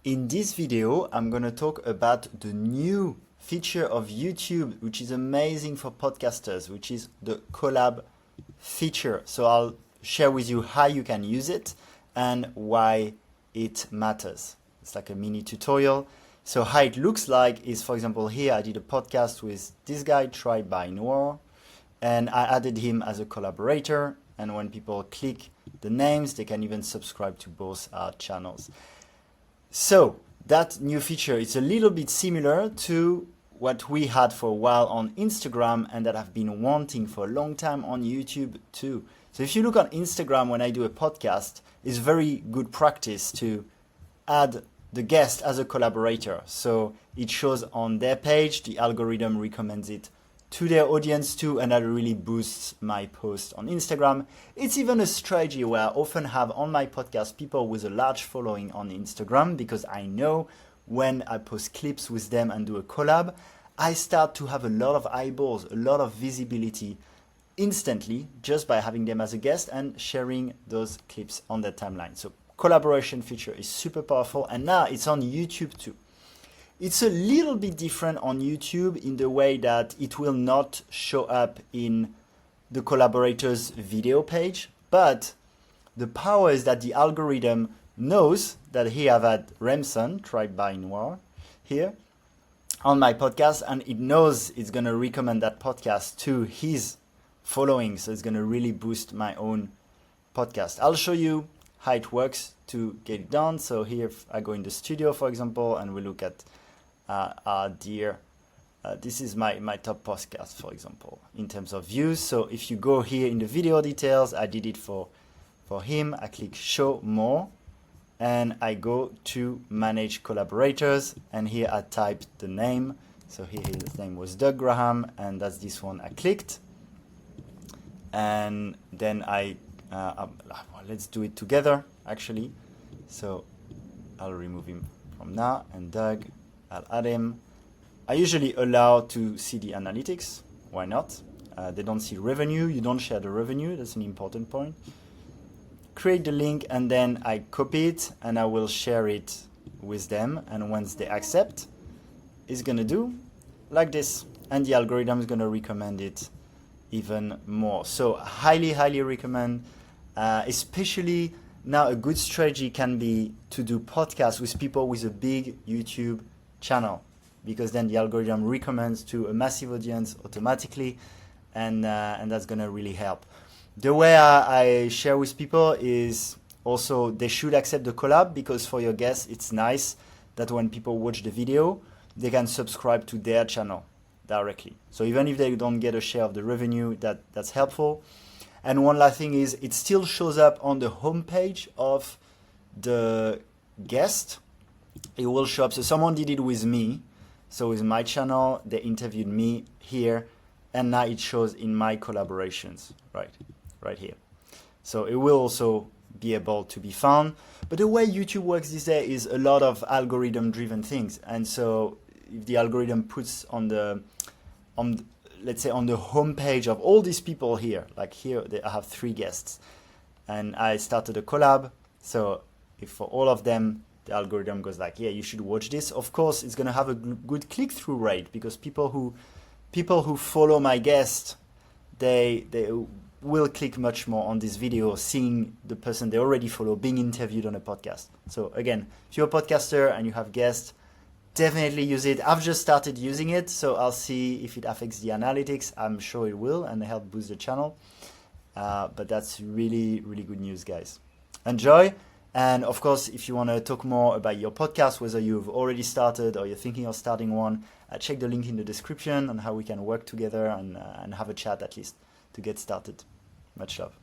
In this video, I'm going to talk about the new feature of YouTube, which is amazing for podcasters, which is the collab feature. So I'll share with you how you can use it and why it matters. It's like a mini tutorial. So how it looks like is, for example, here I did a podcast with this guy, Tried by Noir, and I added him as a collaborator. And when people click the names, they can even subscribe to both our channels. So that new feature is a little bit similar to what we had for a while on Instagram and that I've been wanting for a long time on YouTube too. So if you look on Instagram when I do a podcast, it's very good practice to add the guest as a collaborator. So it shows on their page, the algorithm recommends it to their audience too, and that really boosts my post on Instagram. It's even a strategy where I often have on my podcast people with a large following on Instagram, because I know when I post clips with them and do a collab, I start to have a lot of eyeballs, a lot of visibility instantly just by having them as a guest and sharing those clips on their timeline. So collaboration feature is super powerful, and now it's on YouTube too. It's a little bit different on YouTube in the way that it will not show up in the collaborators video page, but the power is that the algorithm knows that here I've had Remson, Tried by Noir, here on my podcast, and it knows it's going to recommend that podcast to his following, so it's going to really boost my own podcast. I'll show you how it works to get it done. So here if I go in the studio, for example, and we look at this is my top podcast, for example, in terms of views. So if you go here in the video details, I did it for him. I click show more and I go to manage collaborators, and here I typed the name. So here his name was Doug Graham, and that's this one I clicked. And then let's do it together actually. So I'll remove him from now, and Doug, I'll add him. I usually allow to see the analytics. Why not? They don't see revenue. You don't share the revenue. That's an important point. Create the link, and then I copy it and I will share it with them. And once they accept, it's going to do like this. And the algorithm is going to recommend it even more. So highly, highly recommend, especially now a good strategy can be to do podcasts with people with a big YouTube channel, because then the algorithm recommends to a massive audience automatically, and that's going to really help. The way I share with people is also they should accept the collab, because for your guests it's nice that when people watch the video they can subscribe to their channel directly. So even if they don't get a share of the revenue, that's helpful. And one last thing is it still shows up on the homepage of the guest. It will show up. So someone did it with me. So with my channel, they interviewed me here, and now it shows in my collaborations, right here. So it will also be able to be found. But the way YouTube works these days is a lot of algorithm-driven things. And so if the algorithm puts let's say on the homepage of all these people here, like here I have 3 guests, and I started a collab. So if for all of them the algorithm goes like, yeah, you should watch this, of course it's going to have a good click-through rate, because people who follow my guest, they will click much more on this video, seeing the person they already follow being interviewed on a podcast. So again, if you're a podcaster and you have guests, definitely use it. I've just started using it, so I'll see if it affects the analytics. I'm sure it will, and help boost the channel. But that's really, really good news, guys. Enjoy. And of course, if you want to talk more about your podcast, whether you've already started or you're thinking of starting one, check the link in the description on how we can work together and have a chat at least to get started. Much love.